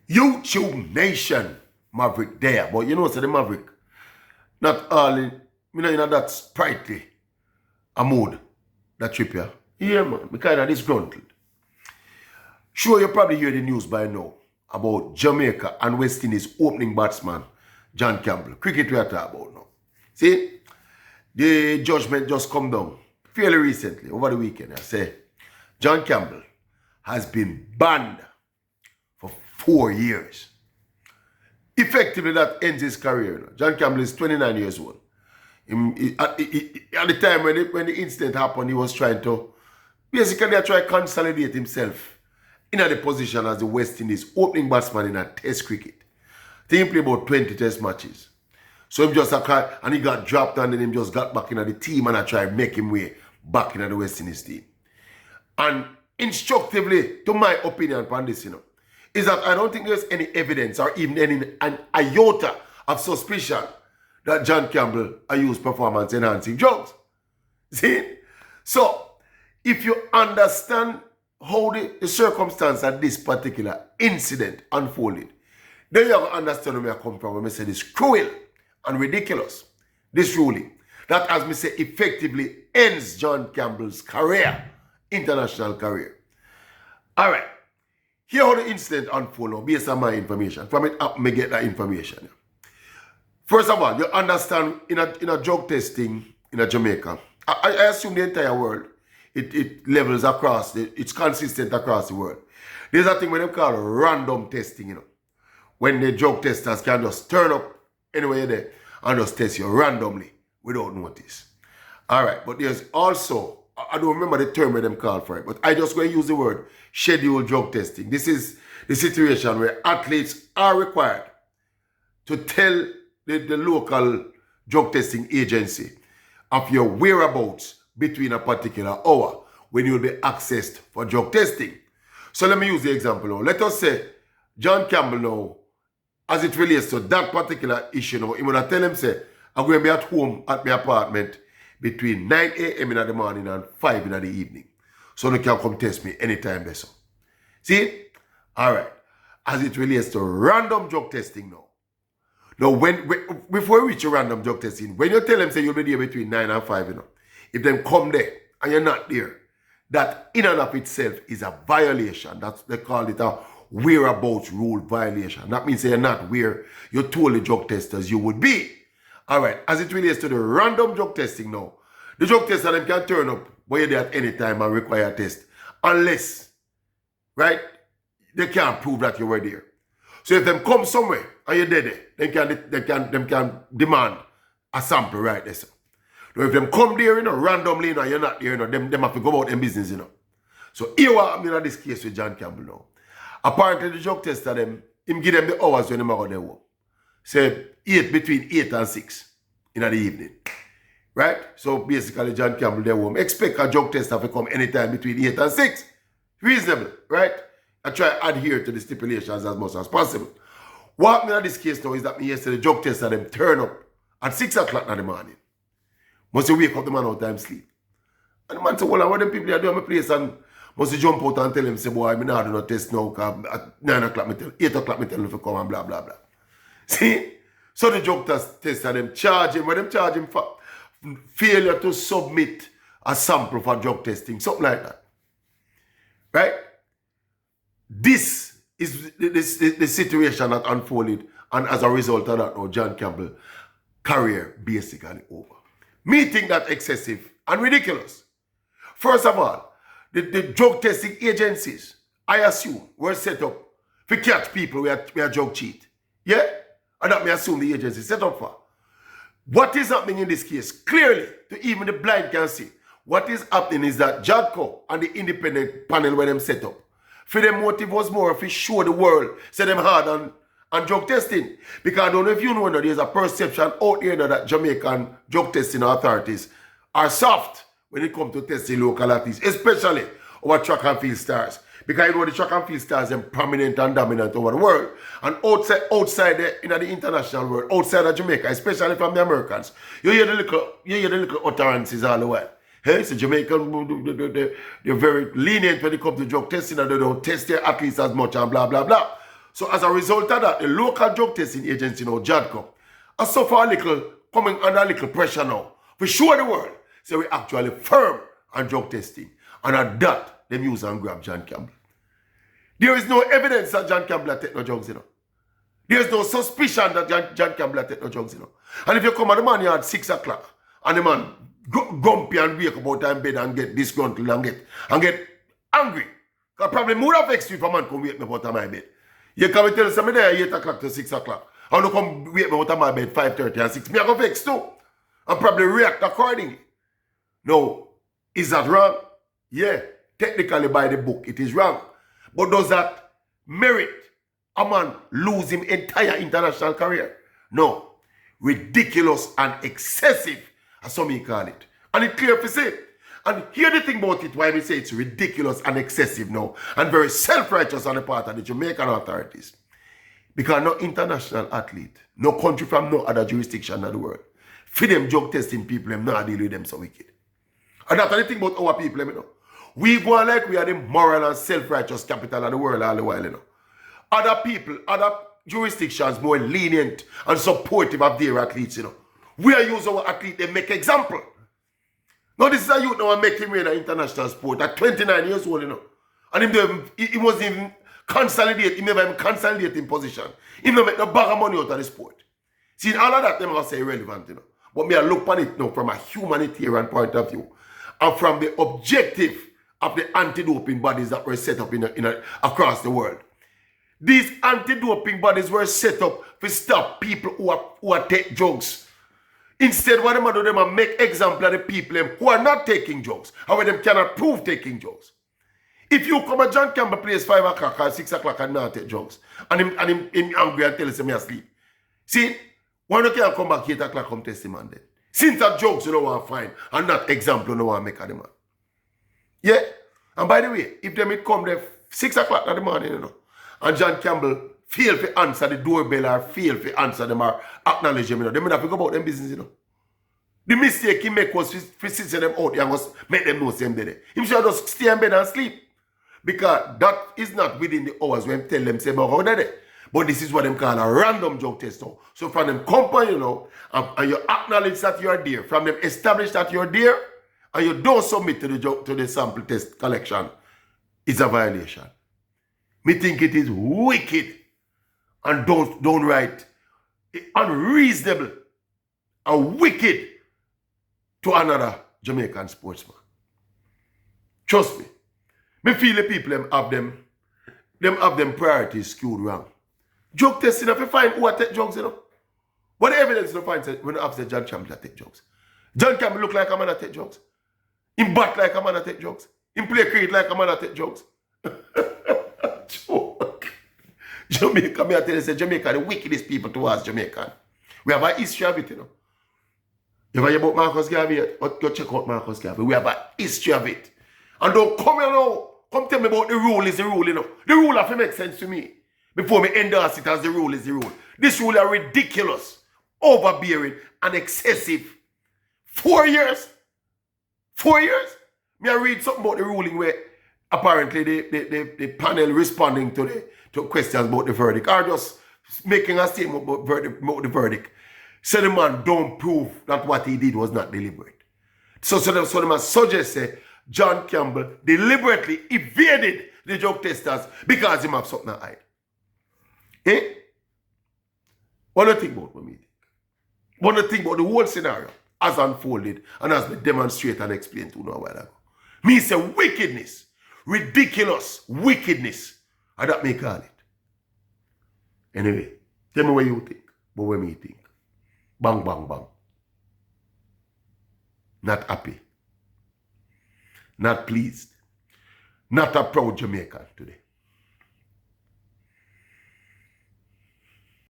YouTube Nation, Maverick there. But you know, so the Maverick, not all in, that sprightly a mood, that trip here. Yeah, man, me kind of disgruntled. Sure, you probably hear the news by now about Jamaica and West Indies opening batsman, John Campbell. Cricket we are talking about now. See, the judgment just come down fairly recently, over the weekend. I say, John Campbell has been banned for 4 years. Effectively, that ends his career. John Campbell is 29 years old. At the time when the incident happened, he was trying to basically try to consolidate himself in the position as the West Indies opening batsman in a test cricket. He played about 20 test matches. So him just and he got dropped and then him just got back in the team and I tried to make him way back in the West Indies team. And instructively, to my opinion upon this, is that I don't think there's any evidence or even an iota of suspicion that John Campbell used performance enhancing drugs. See? So, if you understand how the circumstance of this particular incident unfolded, then you understand where I come from when I say this cruel and ridiculous, this ruling, that as me say effectively ends John Campbell's career, international career. All right. Here how the incident unfolded based on my information. From it up, me get that information. First of all, you understand in a drug testing in Jamaica, I assume the entire world, it levels across, it's consistent across the world. There's a thing when they call random testing, when the drug testers can just turn up anywhere there and just test you randomly without notice. All right, but there's also, I don't remember the term where them call for it, but I just going to use the word scheduled drug testing. This is the situation where athletes are required to tell the local drug testing agency of your whereabouts between a particular hour when you'll be accessed for drug testing. So let me use the example now. Let us say John Campbell now, as it relates to that particular issue now, he would tell him, say, I'm going to be at home at my apartment between 9 a.m. in the morning and 5 in the evening. So you can come test me anytime there. So. See? Alright. As it relates to random drug testing now. Now, before we reach a random drug testing, when you tell them, say, you'll be there between 9 and 5, if them come there and you're not there, that in and of itself is a violation. They call it a whereabouts rule violation. That means you're not where you told the drug testers you would be. All right, as it relates to the random drug testing now, the drug tester them can turn up where you're there at any time and require a test. Unless, right, they can't prove that you were there. So if them come somewhere and you're there, they can demand a sample right there. So. Now if them come there, randomly, you're not there, them have to go about their business, So here what happened in this case with John Campbell now. Apparently the drug tester him give them the hours when they go there work. Say between 8 and 6 in the evening. Right? So basically John Campbell there home. Expect a drug tester to come anytime between 8 and 6. Reasonable, right? I try to adhere to the stipulations as much as possible. What happened in this case now is that yesterday the drug tester them turn up at 6 o'clock in the morning. Must you wake up the man out time sleep. And the man say, well, what them people are doing in my place and must you jump out and tell him, say, boy, I'm not doing no test now, because at 9 o'clock, 8 o'clock, I tell him to come and blah, blah, blah. See? So the drug tester, them charge him, when them charge him for failure to submit a sample for drug testing, something like that. Right? This is the situation that unfolded, and as a result of that, now John Campbell's career basically over. Me think that excessive and ridiculous. First of all, the drug testing agencies, I assume, were set up to catch people where drug cheat. Yeah? And that may assume the agency set up for. What is happening in this case? Clearly, to even the blind can see, what is happening is that JADCO and the independent panel where them set up, for their motive was more to show the world, say them hard on drug testing. Because I don't know if you know, there's a perception out here that Jamaican drug testing authorities are soft when it comes to testing local athletes, especially our track and field stars. Because you know the track and field stars are prominent and dominant over the world. And outside in the international world, outside of Jamaica, especially from the Americans, you hear the little utterances all the while. Hey, so Jamaican, they're very lenient when it comes to drug testing and they don't test their athletes as much and blah, blah, blah. So as a result of that, the local drug testing agency, JADCO, I suffer a little, coming under a little pressure now. For show the world, so we actually firm on drug testing. And at that, them use and grab John Campbell. There is no evidence that John Campbell had taken no drugs, There is no suspicion that John Campbell had taken no drugs, And if you come at the man here at 6 o'clock, and the man grumpy and wake up out of bed and get disgruntled and get angry, because probably more of vex if a man come wake me out of my bed. You come and tell me there 8 o'clock to 6 o'clock. And you come wake me out of my bed 5:30 and 6. Me I go vex too. And probably react accordingly. Now, is that wrong? Yeah. Technically by the book, it is wrong. But does that merit a man lose his entire international career? No. Ridiculous and excessive, as some may call it. And it's clear to say. And here the thing about it, why we say it's ridiculous and excessive now, and very self-righteous on the part of the Jamaican authorities. Because no international athlete, no country from no other jurisdiction in the world, for them drug testing people, them not deal with them so wicked. And that's the thing about our people, We go on like we are the moral and self-righteous capital of the world all the while, Other people, other jurisdictions more lenient and supportive of their athletes, We are using our athlete, they make example. Now this is a youth now and make him win an international sport at 29 years old, And he wasn't even consolidate, he never even consolidate in position. He never make no bag of money out of the sport. See, all of that, them are say irrelevant, But me I look on it now from a humanitarian point of view. And from the objective of the anti-doping bodies that were set up across the world. These anti-doping bodies were set up to stop people who are take drugs. Instead, what them do, them make example of the people who are not taking drugs, or them cannot prove taking drugs. If you come at John Campbell place 5 o'clock or 6 o'clock and not take drugs, and him angry and tell us me asleep. See, why you can't come back 8 o'clock come test him and then? Since that drugs you don't want to find, and that example you don't want to make of the man. Yeah? And by the way, if them it come there 6 o'clock in the morning, and John Campbell fail to answer the doorbell or fail to answer them or acknowledge them, they may have to go about them business, The mistake he make was to sit them out there and make them know same day. He should just stay in bed and sleep. Because that is not within the hours when tell them say about how they. But this is what them call a random drug test now. So from them company, and you acknowledge that you are there, from them establish that you're there, and you don't submit to the sample test collection, it's a violation. Me think it is wicked and downright unreasonable and wicked to another Jamaican sportsman. Trust me. Me feel the people have them priorities skewed wrong. Drug testing, if you find who take drugs, What the evidence you find when you have said John Campbell take drugs? John Campbell look like a man that take drugs. He bat like a man that take drugs. He play cricket like a man that take drugs. Joke. Jamaica, me I tell you, say Jamaica the wickedest people towards Jamaican. We have a history of it, You ever hear about Marcus Garvey yet? Go check out Marcus Garvey. We have a history of it. And don't come here now. Come tell me about the rule is the rule, The rule have to make sense to me. Before me endorse it as the rule is the rule. This rule are ridiculous, overbearing, and excessive. 4 years? 4 years? Me I read something about the ruling where apparently the panel responding to questions about the verdict are just making a statement about the verdict. So the man don't prove that what he did was not deliberate. So the man suggests John Campbell deliberately evaded the drug testers because he have something to hide. Eh? What do you think about what me think? What do you think about the whole scenario as unfolded and as we demonstrate and explain to you a while ago? Me say wickedness, ridiculous wickedness, and that may call it. Anyway, tell me what you think, but what me think. Bang, bang, bang. Not happy. Not pleased. Not a proud Jamaican today.